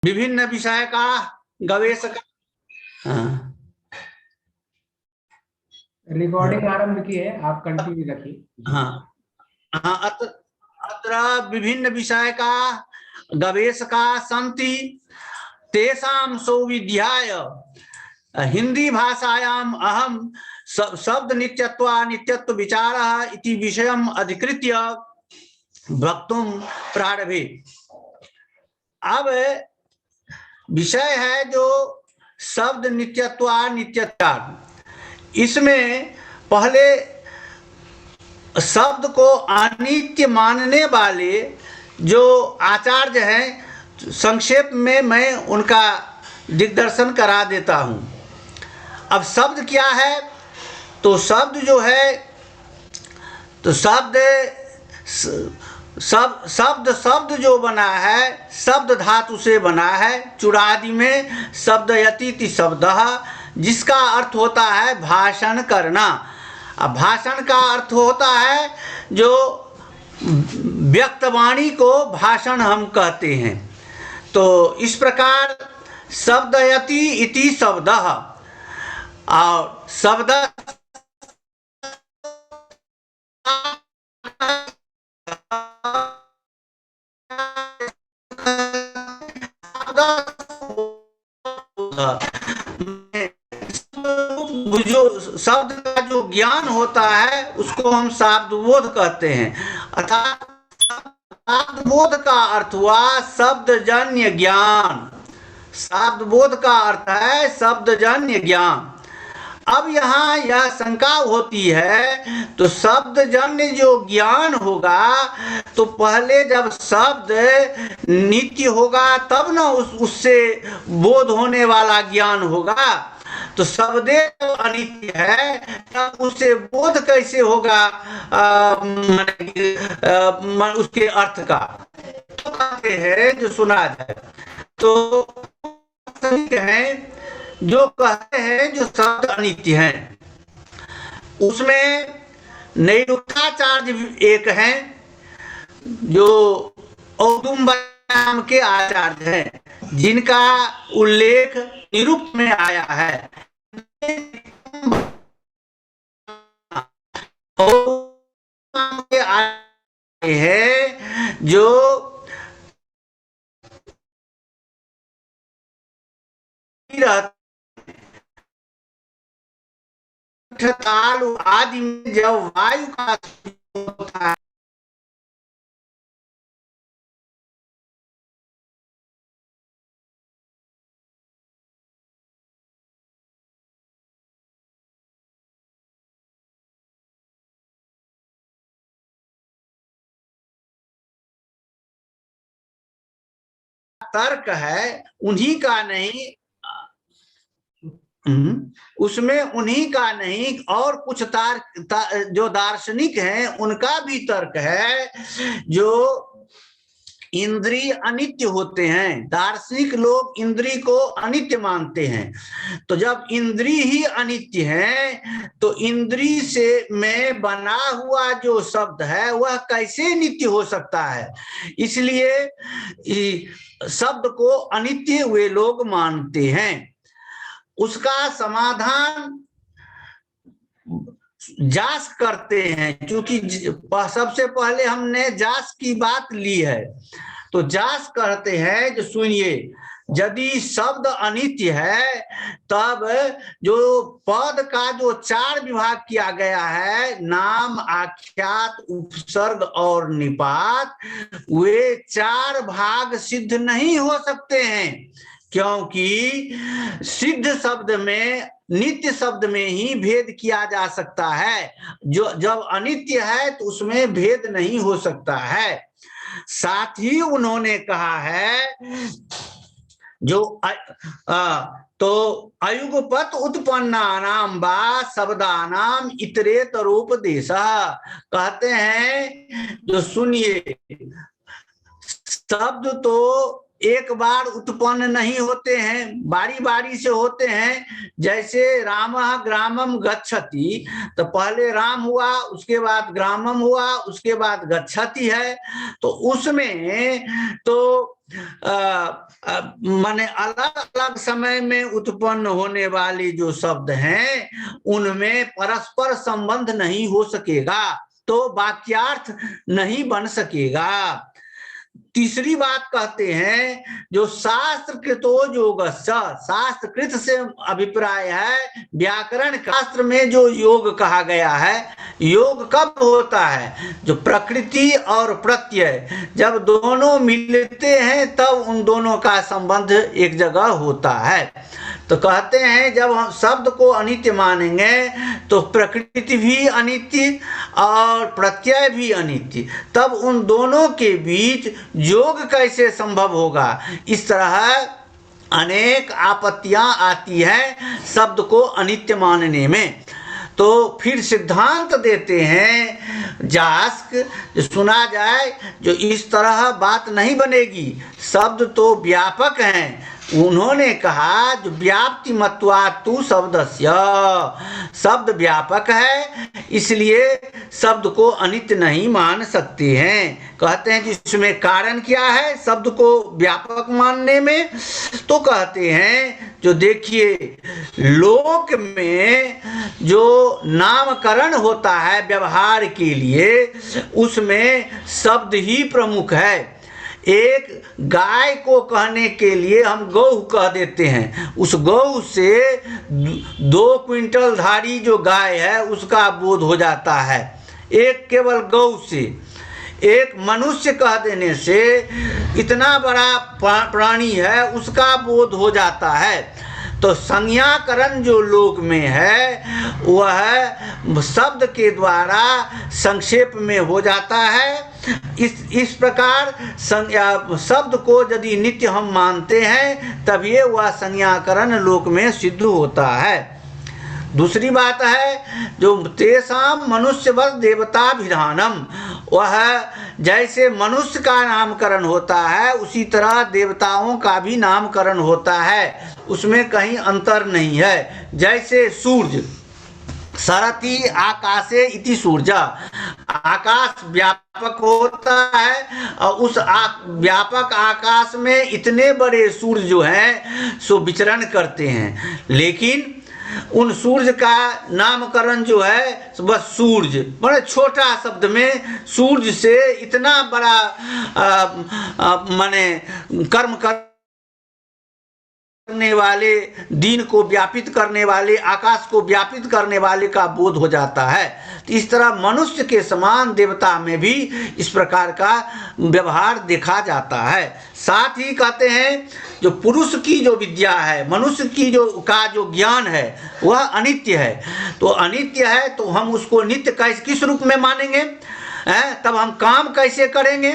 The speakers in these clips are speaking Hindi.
विभिन्न विषय का गवेषक। हाँ, रिकॉर्डिंग आरंभ की है, आप कंटिन्यू रखिए। हाँ, हाँ, अत्र विभिन्न विषय का गवेषका सन्ति तेषां सौविध्याय हिंदी भाषायाम् अहम शब्द नित्यत्व विचारः इति विषयम् अधिकृत्य वक्तुं प्रारभे। अब विषय है जो शब्द नित्यत्व। इसमें पहले शब्द को अनित्य मानने वाले जो आचार्य हैं, संक्षेप में मैं उनका दिग्दर्शन करा देता हूं। अब शब्द क्या है? तो शब्द जो है, तो शब्द जो बना है, शब्द धातु से बना है। चुरादि में शब्दयति शब्दः, जिसका अर्थ होता है भाषण करना। अब भाषण का अर्थ होता है जो व्यक्तवाणी को भाषण हम कहते हैं। तो इस प्रकार शब्दयति इति शब्दः, और शब्द जो शब्द का जो ज्ञान होता है उसको हम शाब्दबोध कहते हैं। अर्थात शाब्दबोध का अर्थ हुआ शब्दजन्य ज्ञान। शाब्दबोध का अर्थ है शब्दजन्य ज्ञान। अब यहाँ यह शंका होती है, तो शब्दजन्य जो ज्ञान होगा, तो पहले जब शब्द नित्य होगा तब न उससे बोध होने वाला ज्ञान होगा। तो शब्दे अनित्य है, तब उससे बोध कैसे होगा उसके अर्थ का? तो कहते हैं जो सुना जाए, तो हैं जो कहते हैं जो शब्द अनित्य हैं, उसमें नैरुक्ताचार्य एक हैं जो औदुंबर नाम के आचार्य हैं, जिनका उल्लेख निरुक्त में आया है। है जो ताल आदि में जब वायु का होता है, तर्क है उन्हीं का नहीं, उसमें उन्हीं का नहीं और कुछ जो दार्शनिक हैं उनका भी तर्क है। जो इंद्रिय अनित्य होते हैं, दार्शनिक लोग इंद्रिय को अनित्य मानते हैं। तो जब इंद्रिय ही अनित्य है, तो इंद्रिय से में बना हुआ जो शब्द है वह कैसे नित्य हो सकता है? इसलिए शब्द को अनित्य वे लोग मानते हैं। उसका समाधान जास करते हैं, क्योंकि सबसे पहले हमने जास की बात ली है। तो जास कहते हैं जो सुनिए, यदि शब्द अनित्य है, तब जो पद का जो 4 विभाग किया गया है, नाम, आख्यात, उपसर्ग और निपात, वे 4 भाग सिद्ध नहीं हो सकते हैं। क्योंकि सिद्ध शब्द में, नित्य शब्द में ही भेद किया जा सकता है। जो जब अनित्य है तो उसमें भेद नहीं हो सकता है। साथ ही उन्होंने कहा है जो तो अयुगपत उत्पन्नानाम वा शब्दानाम इतरेतरोपदेश, कहते हैं जो सुनिए, शब्द तो एक बार उत्पन्न नहीं होते हैं, बारी बारी से होते हैं। जैसे रामः ग्रामम गच्छति, तो पहले राम हुआ, उसके बाद ग्रामम हुआ, उसके बाद गच्छति है। तो उसमें तो माने अलग अलग समय में उत्पन्न होने वाले जो शब्द हैं उनमें परस्पर संबंध नहीं हो सकेगा, तो वाक्यार्थ नहीं बन सकेगा। तीसरी बात कहते हैं जो शास्त्रकृतो योगस्य, शास्त्रकृत से अभिप्राय है व्याकरण शास्त्र में जो योग कहा गया है। योग कब होता है? जो प्रकृति और प्रत्यय जब दोनों मिलते हैं तब उन दोनों का संबंध एक जगह होता है। तो कहते हैं जब हम शब्द को अनित्य मानेंगे तो प्रकृति भी अनित्य और प्रत्यय भी अनित्य, तब उन दोनों के बीच योग कैसे संभव होगा? इस तरह अनेक आपत्तियां आती हैं शब्द को अनित्य मानने में। तो फिर सिद्धांत देते हैं जास्क, जो सुना जाए जो इस तरह बात नहीं बनेगी, शब्द तो व्यापक हैं। उन्होंने कहा जो व्याप्ति मत्वातु शब्दस्य, शब्द व्यापक है इसलिए शब्द को अनित्य नहीं मान सकते हैं। कहते हैं जिसमें कारण क्या है शब्द को व्यापक मानने में? तो कहते हैं जो देखिए लोक में जो नामकरण होता है व्यवहार के लिए उसमें शब्द ही प्रमुख है। एक गाय को कहने के लिए हम गौ कह देते हैं, उस गौ से 2 क्विंटल धारी जो गाय है उसका बोध हो जाता है एक केवल गौ से। एक मनुष्य कह देने से इतना बड़ा प्राणी है उसका बोध हो जाता है। तो संज्ञाकरण जो लोक में है वह शब्द के द्वारा संक्षेप में हो जाता है। इस प्रकार शब्द को यदि नित्य हम मानते हैं तभी वह संज्ञाकरण लोक में सिद्ध होता है। दूसरी बात है जो तेषाम मनुष्यवत देवताभिधानम, वह जैसे मनुष्य का नामकरण होता है उसी तरह देवताओं का भी नामकरण होता है, उसमें कहीं अंतर नहीं है। जैसे सूर्य सरति आकाशे इति सूर्य, आकाश व्यापक होता है और उस व्यापक आकाश में इतने बड़े सूर्य जो हैं सो विचरण करते हैं, लेकिन उन सूर्य का नामकरण जो है बस सूर्य, बड़े छोटा शब्द में सूर्य से इतना बड़ा माने कर्म करने वाले, दिन को व्यापित करने वाले, आकाश को व्यापित करने वाले का बोध हो जाता है। तो इस तरह मनुष्य के समान देवता में भी इस प्रकार का व्यवहार देखा जाता है। साथ ही कहते हैं जो पुरुष की जो विद्या है, मनुष्य की जो ज्ञान है वह अनित्य है। तो अनित्य है तो हम उसको नित्य कैसे किस रूप में मानेंगे? तब हम काम कैसे करेंगे?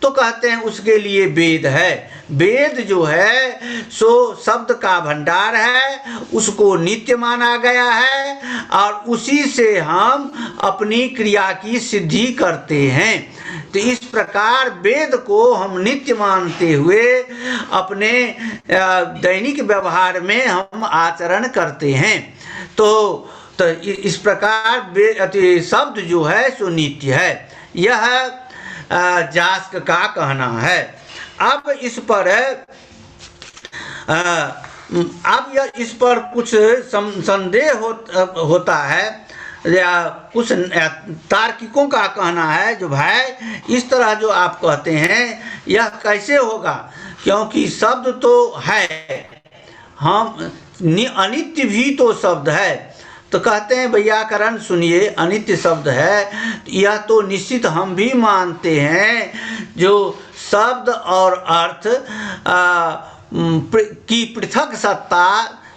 तो कहते हैं उसके लिए वेद है। वेद जो है सो शब्द का भंडार है, उसको नित्य माना गया है और उसी से हम अपनी क्रिया की सिद्धि करते हैं। तो इस प्रकार वेद को हम नित्य मानते हुए अपने दैनिक व्यवहार में हम आचरण करते हैं। तो इस प्रकार शब्द जो है सो नित्य है, यह जास्क का कहना है। अब इस पर कुछ संदेह होता है या कुछ तार्किकों का कहना है जो भाई इस तरह जो आप कहते हैं यह कैसे होगा, क्योंकि शब्द तो है, हम अनित्य भी तो शब्द है। तो कहते हैं व्याकरण सुनिए, अनित्य शब्द है यह तो निश्चित हम भी मानते हैं जो शब्द और अर्थ की पृथक सत्ता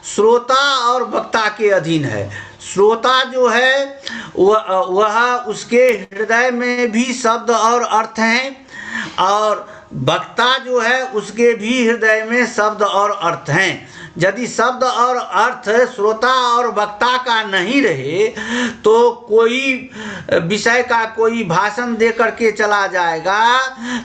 श्रोता और वक्ता के अधीन है। श्रोता जो है वह उसके हृदय में भी शब्द और अर्थ हैं और वक्ता जो है उसके भी हृदय में शब्द और अर्थ हैं। यदि शब्द और अर्थ श्रोता और वक्ता का नहीं रहे तो कोई विषय का कोई भाषण दे करके चला जाएगा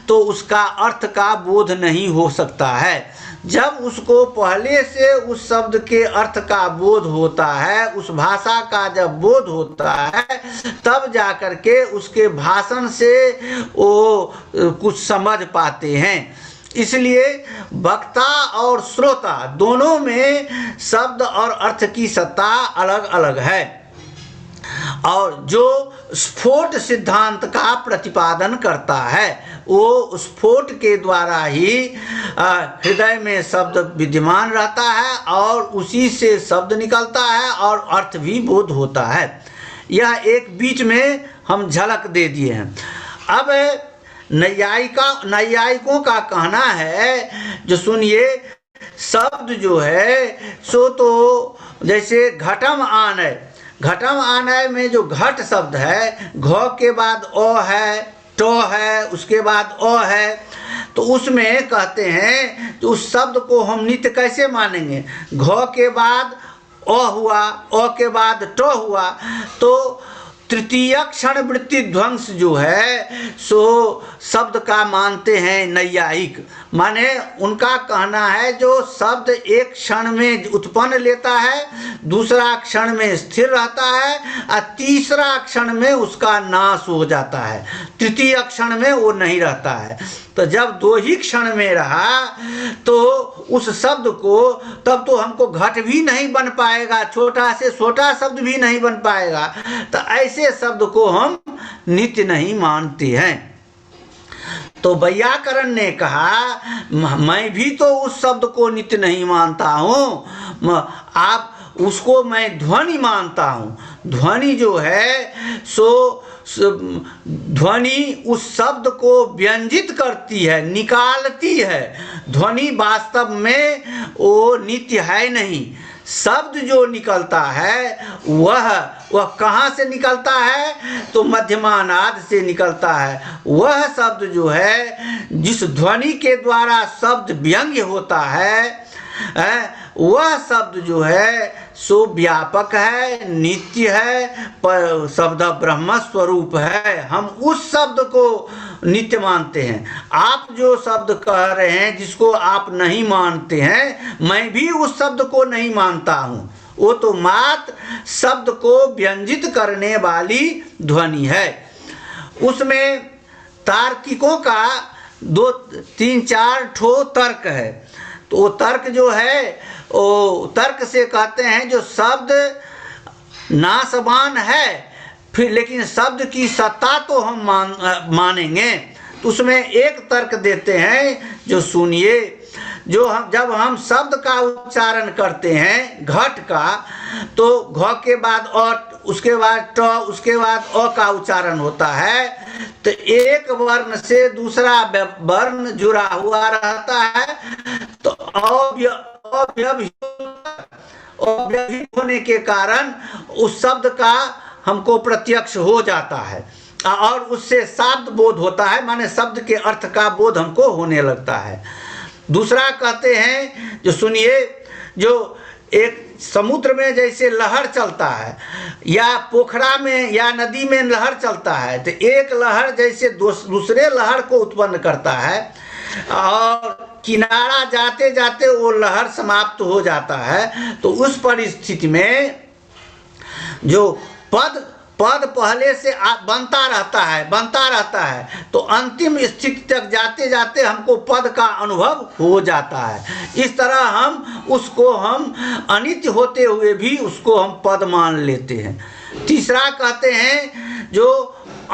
तो उसका अर्थ का बोध नहीं हो सकता है। जब उसको पहले से उस शब्द के अर्थ का बोध होता है, उस भाषा का जब बोध होता है तब जाकर के उसके भाषण से वो कुछ समझ पाते हैं। इसलिए वक्ता और श्रोता दोनों में शब्द और अर्थ की सत्ता अलग अलग है, और जो स्फोट सिद्धांत का प्रतिपादन करता है वो स्फोट के द्वारा ही हृदय में शब्द विद्यमान रहता है और उसी से शब्द निकलता है और अर्थ भी बोध होता है। यह एक बीच में हम झलक दे दिए हैं। अब नैयायिकों का कहना है, जो सुनिए, शब्द जो है सो तो जैसे घटम आनय, घटम आनय में जो घट शब्द है, घ के बाद अ है, ट है, उसके बाद अ है, तो उसमें कहते हैं तो उस शब्द को हम नित्य कैसे मानेंगे? घ के बाद अ हुआ, अ के बाद ट हुआ, तो तृतीय क्षण वृत्ति ध्वंस जो है सो शब्द का मानते हैं नैयायिक। माने उनका कहना है जो शब्द एक क्षण में उत्पन्न लेता है, दूसरा क्षण में स्थिर रहता है और तीसरा क्षण में उसका नाश हो जाता है, तृतीय क्षण में वो नहीं रहता है। तो जब दो ही क्षण में रहा तो उस शब्द को, तब तो हमको घट भी नहीं बन पाएगा, छोटा से छोटा शब्द भी नहीं बन पाएगा, तो ऐसे शब्द को हम नित्य नहीं मानते हैं। तो वैयाकरण ने कहा मैं भी तो उस शब्द को नित्य नहीं मानता हूँ, आप उसको मैं ध्वनि मानता हूँ। ध्वनि जो है सो ध्वनि उस शब्द को व्यंजित करती है, निकालती है। ध्वनि वास्तव में वो नित्य है नहीं। शब्द जो निकलता है वह कहाँ से निकलता है? तो मध्यमानाद से निकलता है। वह शब्द जो है, जिस ध्वनि के द्वारा शब्द व्यंग्य होता है, वह शब्द जो है सो व्यापक है, नित्य है, पर शब्द ब्रह्म स्वरूप है। हम उस शब्द को नित्य मानते हैं। आप जो शब्द कह रहे हैं जिसको आप नहीं मानते हैं, मैं भी उस शब्द को नहीं मानता हूँ। वो तो मात्र शब्द को व्यंजित करने वाली ध्वनि है। उसमें तार्किकों का 2, 3, 4 ठो तर्क है। तो वो तर्क जो है, वो तर्क से कहते हैं जो शब्द नाशवान है, फिर लेकिन शब्द की सत्ता तो हम मानेंगे। तो उसमें एक तर्क देते हैं, जो सुनिए, जो जब हम शब्द का उच्चारण करते हैं घट का, तो घ के बाद और उसके बाद ट, उसके बाद अ का उच्चारण होता है, तो एक वर्ण से दूसरा वर्ण जुड़ा हुआ रहता है, तो अव्यवहित होने के कारण उस शब्द का हमको प्रत्यक्ष हो जाता है और उससे शब्द बोध होता है, माने शब्द के अर्थ का बोध हमको होने लगता है। दूसरा कहते हैं, जो सुनिए, जो एक समुद्र में जैसे लहर चलता है या पोखरा में या नदी में लहर चलता है, तो एक लहर जैसे दूसरे लहर को उत्पन्न करता है और किनारा जाते जाते वो लहर समाप्त हो जाता है। तो उस परिस्थिति में जो पद पहले से बनता रहता है, तो अंतिम स्थिति तक जाते जाते हमको पद का अनुभव हो जाता है। इस तरह हम उसको अनित्य होते हुए भी उसको हम पद मान लेते हैं। तीसरा कहते हैं जो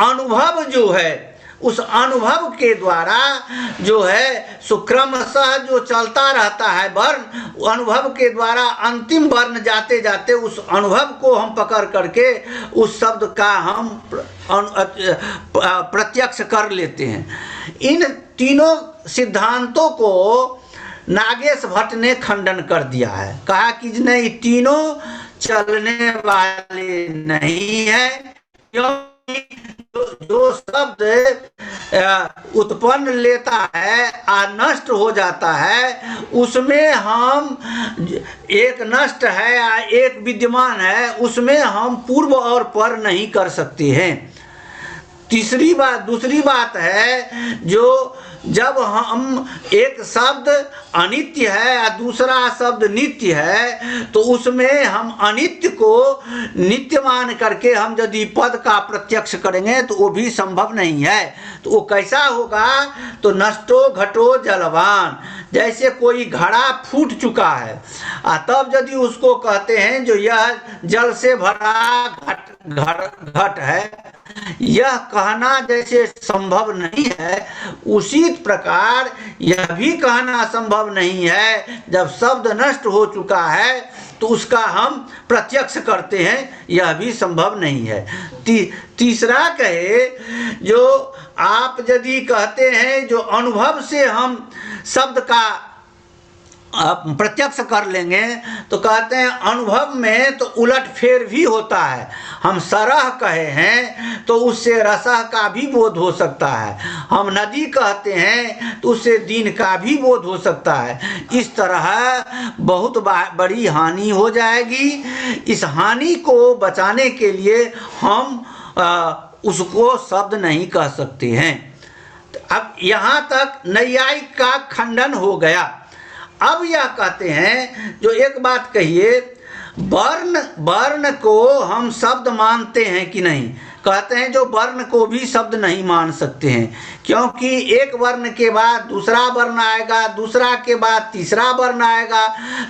अनुभव जो है, उस अनुभव के द्वारा जो है सुक्रमशः जो चलता रहता है वर्ण, अनुभव के द्वारा अंतिम वर्ण जाते जाते उस अनुभव को हम पकड़ करके उस शब्द का हम प्रत्यक्ष कर लेते हैं। इन तीनों सिद्धांतों को नागेश भट्ट ने खंडन कर दिया है। कहा कि नहीं, तीनों चलने वाले नहीं है, क्योंकि जो शब्द उत्पन्न लेता है और नष्ट हो जाता है, उसमें हम एक नष्ट है या एक विद्यमान है, उसमें हम पूर्व और पर नहीं कर सकते हैं। दूसरी बात है, जब हम एक शब्द अनित्य है और दूसरा शब्द नित्य है तो उसमें हम अनित्य को नित्य मान करके हम यदि पद का प्रत्यक्ष करेंगे तो वो भी संभव नहीं है। तो वो कैसा होगा? तो नष्टो घटो जलवान, जैसे कोई घड़ा फूट चुका है तब यदि उसको कहते हैं जो यह जल से भरा घट है, यह कहना जैसे संभव नहीं है, उसी प्रकार यह भी कहना संभव नहीं है। जब शब्द नष्ट हो चुका है तो उसका हम प्रत्यक्ष करते हैं, यह भी संभव नहीं है। तीसरा कहे जो आप यदि कहते हैं जो अनुभव से हम शब्द का प्रत्यक्ष कर लेंगे तो कहते हैं अनुभव में तो उलट फेर भी होता है। हम सरह कहे हैं तो उससे रसह का भी बोध हो सकता है, हम नदी कहते हैं तो उससे दिन का भी बोध हो सकता है। इस तरह बहुत बड़ी हानि हो जाएगी। इस हानि को बचाने के लिए हम उसको शब्द नहीं कह सकते हैं। अब यहाँ तक नैयायिक का खंडन हो गया। अब यह कहते हैं जो एक बात कहिए, वर्ण को हम शब्द मानते हैं कि नहीं? कहते हैं जो वर्ण को भी शब्द नहीं मान सकते हैं, क्योंकि एक वर्ण के बाद दूसरा वर्ण आएगा, दूसरा के बाद तीसरा वर्ण आएगा,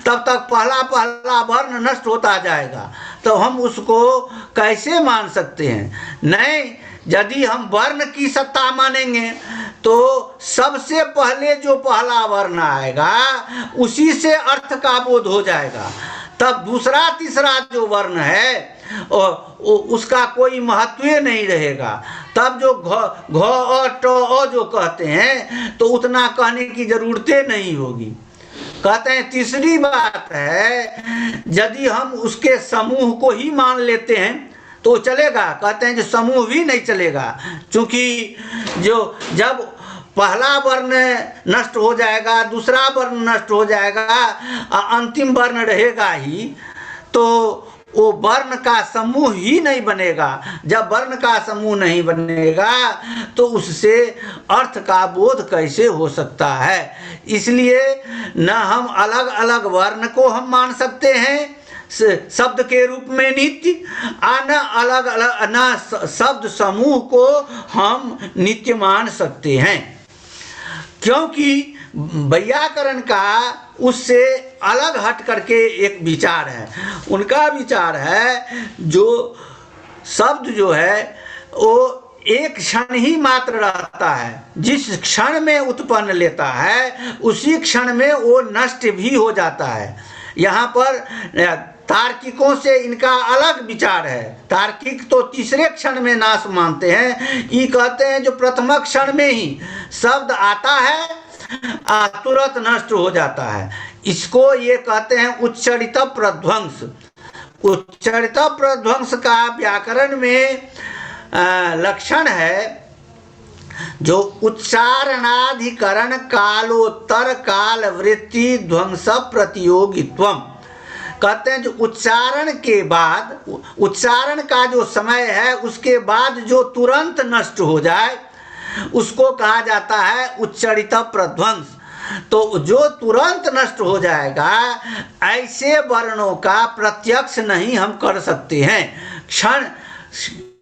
तब तक पहला वर्ण नष्ट होता जाएगा। तो हम उसको कैसे मान सकते हैं? नहीं, यदि हम वर्ण की सत्ता मानेंगे तो सबसे पहले जो पहला वर्ण आएगा उसी से अर्थ का बोध हो जाएगा। तब दूसरा तीसरा जो वर्ण है उसका कोई महत्व नहीं रहेगा। तब जो घ और ट जो कहते हैं तो उतना कहने की जरूरतें नहीं होगी। कहते हैं तीसरी बात है, यदि हम उसके समूह को ही मान लेते हैं तो चलेगा? कहते हैं जो समूह भी नहीं चलेगा, क्योंकि जब पहला वर्ण नष्ट हो जाएगा, दूसरा वर्ण नष्ट हो जाएगा, अंतिम वर्ण रहेगा ही, तो वो वर्ण का समूह ही नहीं बनेगा। जब वर्ण का समूह नहीं बनेगा तो उससे अर्थ का बोध कैसे हो सकता है? इसलिए न हम अलग अलग वर्ण को हम मान सकते हैं शब्द के रूप में नित्य, न अलग अलग न शब्द समूह को हम नित्य मान सकते हैं, क्योंकि वैयाकरण का उससे अलग हट करके एक विचार है। उनका विचार है जो शब्द जो है वो एक क्षण ही मात्र रहता है, जिस क्षण में उत्पन्न लेता है उसी क्षण में वो नष्ट भी हो जाता है। यहाँ पर तार्किकों से इनका अलग विचार है। तार्किक तो तीसरे क्षण में नाश मानते हैं। ये कहते हैं जो प्रथम क्षण में ही शब्द आता है तुरंत नष्ट हो जाता है। इसको ये कहते हैं उच्चरित प्रध्वंस। उच्चरित प्रध्वंस का व्याकरण में लक्षण है जो उच्चारणाधिकरण कालोत्तर काल वृत्ति ध्वंस प्रतियोगित्वम। कहते हैं जो उच्चारण के बाद, उच्चारण का जो समय है उसके बाद जो तुरंत नष्ट हो जाए उसको कहा जाता है उच्चरित प्रध्वंस। तो जो तुरंत नष्ट हो जाएगा ऐसे वर्णों का प्रत्यक्ष नहीं हम कर सकते हैं।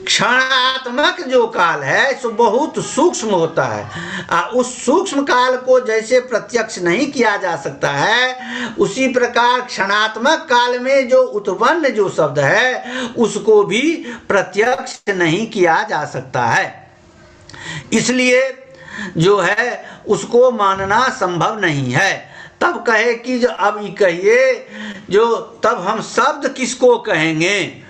क्षणात्मक जो काल है सो बहुत सूक्ष्म होता है। उस सूक्ष्म काल को जैसे प्रत्यक्ष नहीं किया जा सकता है, उसी प्रकार क्षणात्मक काल में जो उत्पन्न जो शब्द है उसको भी प्रत्यक्ष नहीं किया जा सकता है। इसलिए जो है उसको मानना संभव नहीं है। तब कहे कि जो अब ये कहिए जो तब हम शब्द किसको कहेंगे?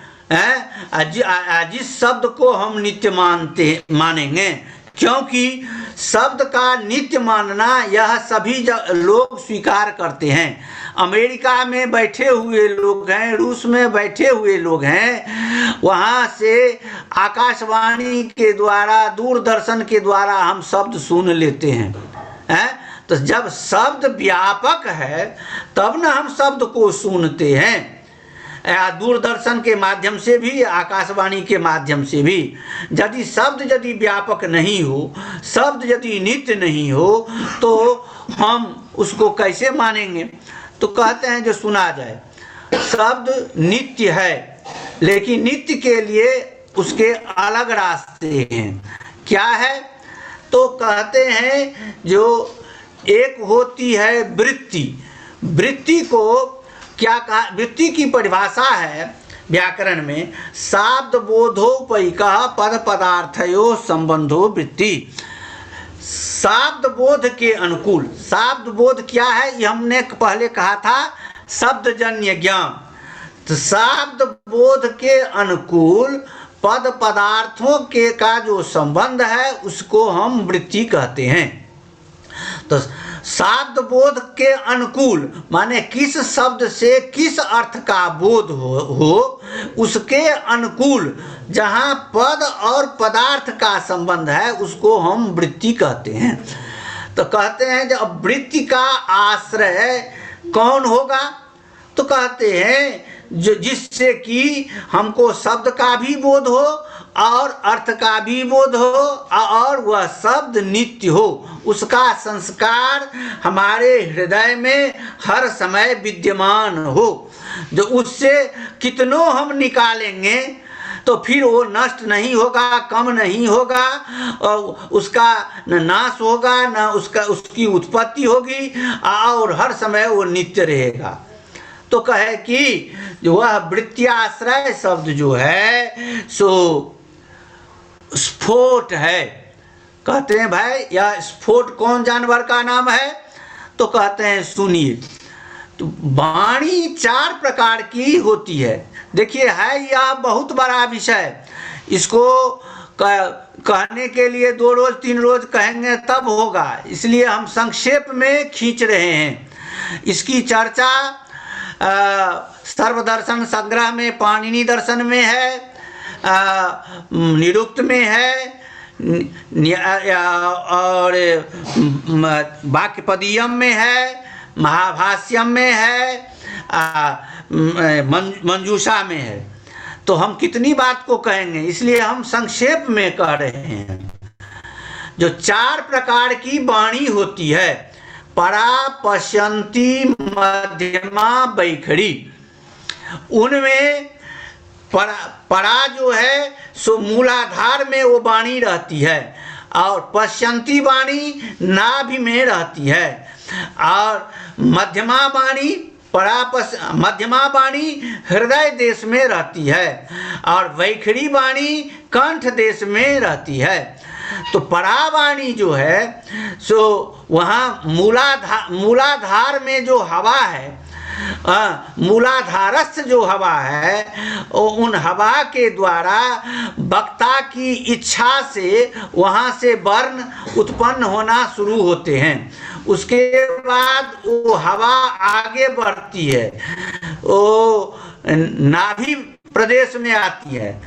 जिस शब्द को हम नित्य मानेंगे, क्योंकि शब्द का नित्य मानना यह सभी लोग स्वीकार करते हैं। अमेरिका में बैठे हुए लोग हैं, रूस में बैठे हुए लोग हैं, वहाँ से आकाशवाणी के द्वारा दूरदर्शन के द्वारा हम शब्द सुन लेते हैं। तो जब शब्द व्यापक है तब न हम शब्द को सुनते हैं। या दूरदर्शन के माध्यम से भी, आकाशवाणी के माध्यम से भी, यदि शब्द यदि व्यापक नहीं हो, शब्द यदि नित्य नहीं हो, तो हम उसको कैसे मानेंगे? तो कहते हैं जो सुना जाए, शब्द नित्य है, लेकिन नित्य के लिए उसके अलग रास्ते हैं। क्या है? तो कहते हैं जो एक होती है वृत्ति। वृत्ति को क्या कहा? वृत्ति की परिभाषा है व्याकरण में, शाब्द बोधोपैकः पद पदार्थयो संबंधो वृत्ति। शाब्द बोध के अनुकूल। शाब्द बोध क्या है? ये हमने पहले कहा था, शब्दजन्य ज्ञान। तो शाब्द बोध के अनुकूल पद पदार्थों के का जो संबंध है उसको हम वृत्ति कहते हैं। तो शब्द बोध के अनुकूल माने किस शब्द से किस अर्थ का बोध हो उसके अनुकूल जहाँ पद और पदार्थ का संबंध है उसको हम वृत्ति कहते हैं। तो कहते हैं जब वृत्ति का आश्रय कौन होगा? तो कहते हैं जो जिससे कि हमको शब्द का भी बोध हो और अर्थ का भी बोध हो और वह शब्द नित्य हो, उसका संस्कार हमारे हृदय में हर समय विद्यमान हो। जो उससे कितनों हम निकालेंगे तो फिर वो नष्ट नहीं होगा, कम नहीं होगा, और उसका न नाश होगा न उसकी उत्पत्ति होगी, और हर समय वो नित्य रहेगा। तो कहे कि वह वृत्त्याश्रय शब्द जो है सो स्फोट है। कहते हैं भाई यह स्फोट कौन जानवर का नाम है? तो कहते हैं सुनिए। तो वाणी 4 प्रकार की होती है। देखिए है यह बहुत बड़ा विषय, इसको कहने के लिए 2 रोज 3 रोज कहेंगे तब होगा, इसलिए हम संक्षेप में खींच रहे हैं। इसकी चर्चा सर्वदर्शन संग्रह में पाणिनि दर्शन में है, निरुक्त में है, और वाक्यपदीयम में है, महाभाष्यम में है, मंजूषा में है। तो हम कितनी बात को कहेंगे, इसलिए हम संक्षेप में कह रहे हैं। जो 4 प्रकार की वाणी होती है, परा, पश्यंती, मध्यमा, वैखरी। उनमें परा जो है सो मूलाधार में वो वाणी रहती है, और पश्यंती वाणी नाभि में रहती है, और मध्यमा वाणी मध्यमा वाणी हृदय देश में रहती है, और वैखरी वाणी कंठ देश में रहती है। तो परावाणी जो है सो वहाँ मूलाधार में जो हवा है, मूलाधारस्थ जो हवा है, उन हवा के द्वारा वक्ता की इच्छा से वहाँ से वर्ण उत्पन्न होना शुरू होते हैं। उसके बाद वो हवा आगे बढ़ती है, वो नाभि प्रदेश में आती है,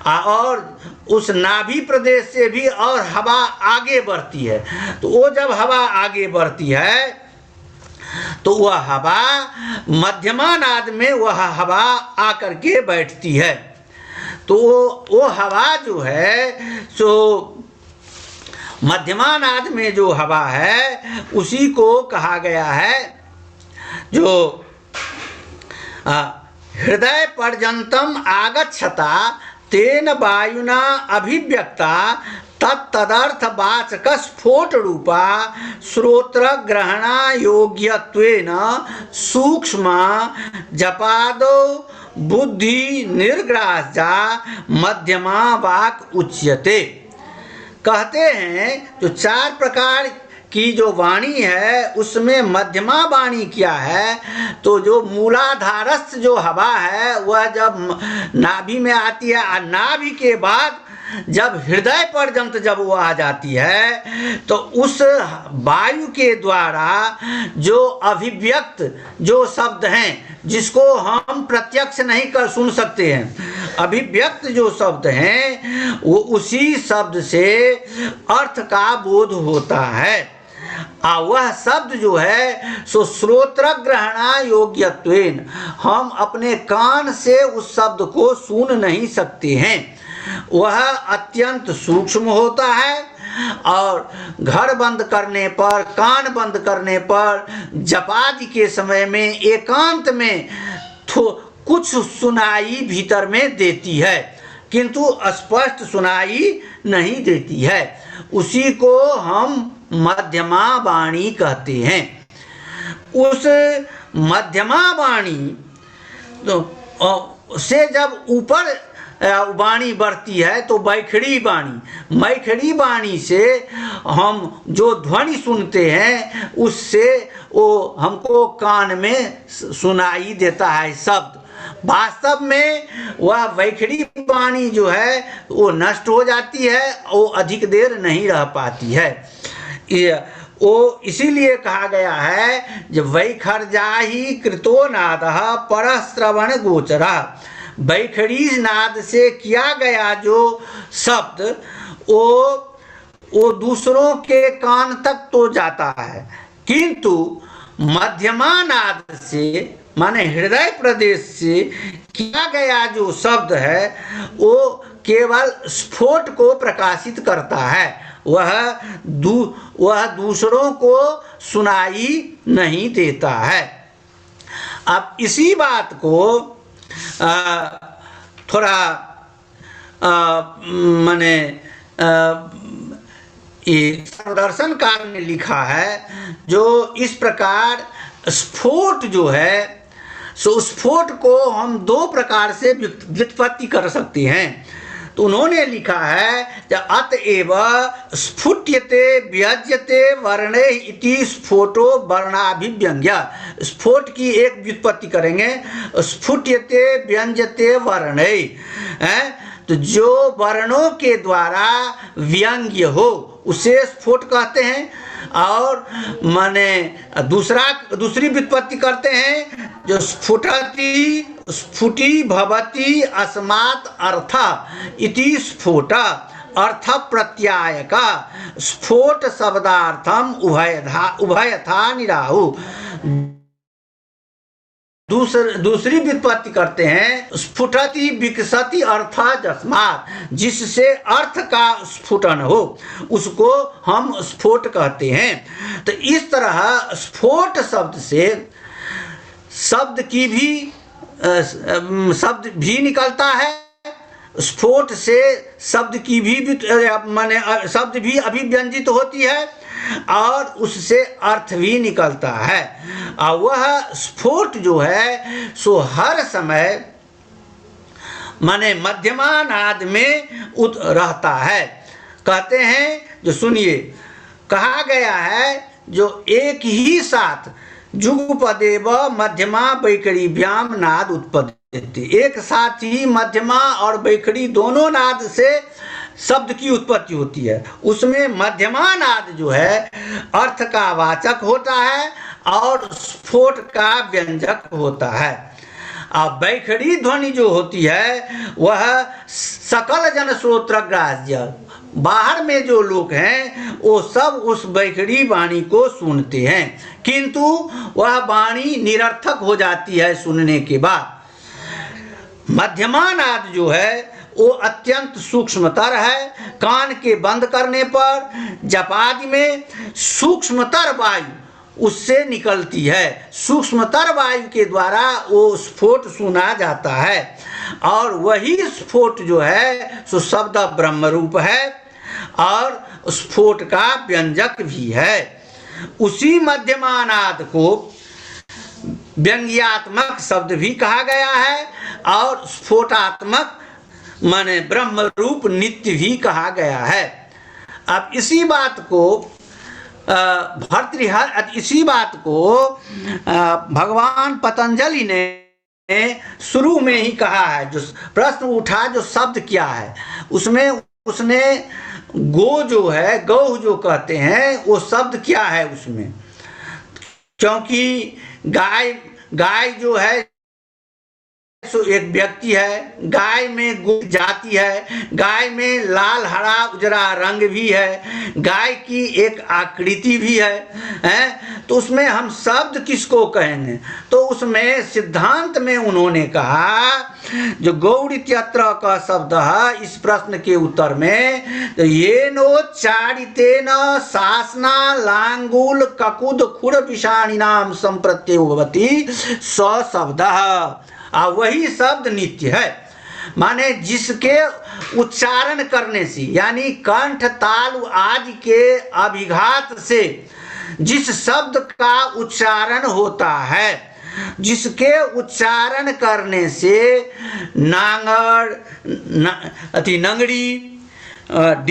और उस नाभि प्रदेश से भी और हवा आगे बढ़ती है। तो वो जब हवा आगे बढ़ती है तो वह हवा मध्यमा नाद में वह हवा आकर के बैठती है। तो वो हवा जो है सो मध्यमा नाद में जो हवा है उसी को कहा गया है जो हृदय पर्यंतम आगच्छता तेन वायुना अभिव्यक्ता तत्तदर्थ वाचक स्फोट रूपा श्रोत्र ग्रहणा योग्यत्वेन सूक्ष्म जपादो बुद्धि निर्ग्राह्या मध्यमा वाक् उच्यते। कहते हैं जो 4 प्रकार की जो वाणी है उसमें मध्यमा वाणी क्या है? तो जो मूलाधारस्थ जो हवा है वह जब नाभि में आती है, नाभि के बाद जब हृदय पर्यंत जब वो आ जाती है तो उस वायु के द्वारा जो अभिव्यक्त जो शब्द हैं जिसको हम प्रत्यक्ष नहीं कर सुन सकते हैं, अभिव्यक्त जो शब्द हैं वो उसी शब्द से अर्थ का बोध होता है। वह शब्द जो है सो श्रोत्र ग्रहणा योग्यत्वेन, हम अपने कान से उस शब्द को सुन नहीं सकते हैं। वह अत्यंत सूक्ष्म होता है और घर बंद करने पर, कान बंद करने पर, जपादि के समय में एकांत में कुछ सुनाई भीतर में देती है, किंतु स्पष्ट सुनाई नहीं देती है। उसी को हम मध्यमा वाणी कहते हैं। उस मध्यमा वाणी से जब ऊपर वाणी बढ़ती है तो मैखड़ी वाणी, मैखड़ी वाणी से हम जो ध्वनि सुनते हैं उससे वो हमको कान में सुनाई देता है शब्द। वास्तव में वह वैखरी वाणी जो है वो नष्ट हो जाती है, वो अधिक देर नहीं रह पाती है। वो इसीलिए कहा गया है जब वैखर्जाहि कृतो नादः परश्रवण गोचरा, वैखरी नाद से किया गया जो शब्द वो दूसरों के कान तक तो जाता है, किंतु मध्यमा नाद से माने हृदय प्रदेश से किया गया जो शब्द है वो केवल स्फोट को प्रकाशित करता है, वह दूसरों को सुनाई नहीं देता है। अब इसी बात को थोड़ा माने दर्शनकार ने लिखा है जो इस प्रकार स्फोट जो है सो स्फोट को हम दो प्रकार से व्युत्पत्ति कर सकते हैं। तो उन्होंने लिखा है अतएव स्फुट्यते व्यज्यते वर्णे इति स्फोटो वर्णाभिव्यंग्य। स्फोट की एक व्युत्पत्ति करेंगे, स्फुट्यते व्यंजते वर्णे, तो जो वर्णों के द्वारा व्यंग्य हो उसे स्फोट कहते हैं। और माने दूसरी व्युत्पत्ति करते हैं जो स्फुटति स्फुटी भवति अस्मात् अर्थ इति स्फोट अर्थ प्रत्याय का स्फोट शब्दार्थम उभयथा निराहु। दूसरी व्युत्पत्ति करते हैं स्फुटति विकसति अर्थ जस्मात्, जिससे अर्थ का स्फुटन हो उसको हम स्फोट कहते हैं। तो इस तरह स्फोट शब्द से शब्द भी निकलता है, स्फोट से शब्द की भी माने शब्द भी अभिव्यंजित होती है और उससे अर्थ भी निकलता है। और वह स्फोट जो है सो हर समय माने मध्यमा नाद में रहता है। कहते हैं जो सुनिए, कहा गया है जो एक ही साथ जुगपदेव मध्यमा वैखरी व्याम नाद उत्पद्यते, एक साथ ही मध्यमा और वैखरी दोनों नाद से शब्द की उत्पत्ति होती है। उसमें मध्यमा नाद जो है अर्थ का वाचक होता है और स्फोट का व्यंजक होता है। अब वैखरी ध्वनि जो होती है वह सकल जन श्रोत्रग्राह्य, बाहर में जो लोग हैं वो सब उस वैखरी वाणी को सुनते हैं, किंतु वह वाणी निरर्थक हो जाती है सुनने के बाद। मध्यमा नाद जो है वो अत्यंत सूक्ष्मतर है। कान के बंद करने पर जपादि में सूक्ष्मतर वायु उससे निकलती है, सूक्ष्मतर वायु के द्वारा वो स्फोट सुना जाता है और वही स्फोट जो है सो शब्द ब्रह्म रूप है और स्फोट का व्यंजक भी है। उसी मध्यमा नाद को व्यंग्यात्मक शब्द भी कहा गया है और स्फोटात्मक माने ब्रह्म रूप नित्य भी कहा गया है। अब इसी बात को इसी बात को भगवान पतंजलि ने शुरू में ही कहा है। जो प्रश्न उठा जो शब्द क्या है, उसमें उसने गो जो है, गौ जो कहते हैं वो शब्द क्या है उसमें, क्योंकि गाय जो है सो एक व्यक्ति है, गाय में गोट जाति है, गाय में लाल हरा उजरा रंग भी है, गाय की एक आकृति भी है, तो उसमें हम शब्द किसको कहेंगे? तो उसमें सिद्धांत में उन्होंने कहा जो गौड़ इत्यत्र का शब्द है, इस प्रश्न के उत्तर में तो ये नोच्चारितेन शासना लांगुल ककुद खुर विषाणी नाम संप्रत्यय भवति स शब्द, वही शब्द नित्य है। माने जिसके उच्चारण करने से यानी कंठ ताल आदि के अभिघात से जिस शब्द का उच्चारण होता है, जिसके उच्चारण करने से नांगड़ नंगड़ी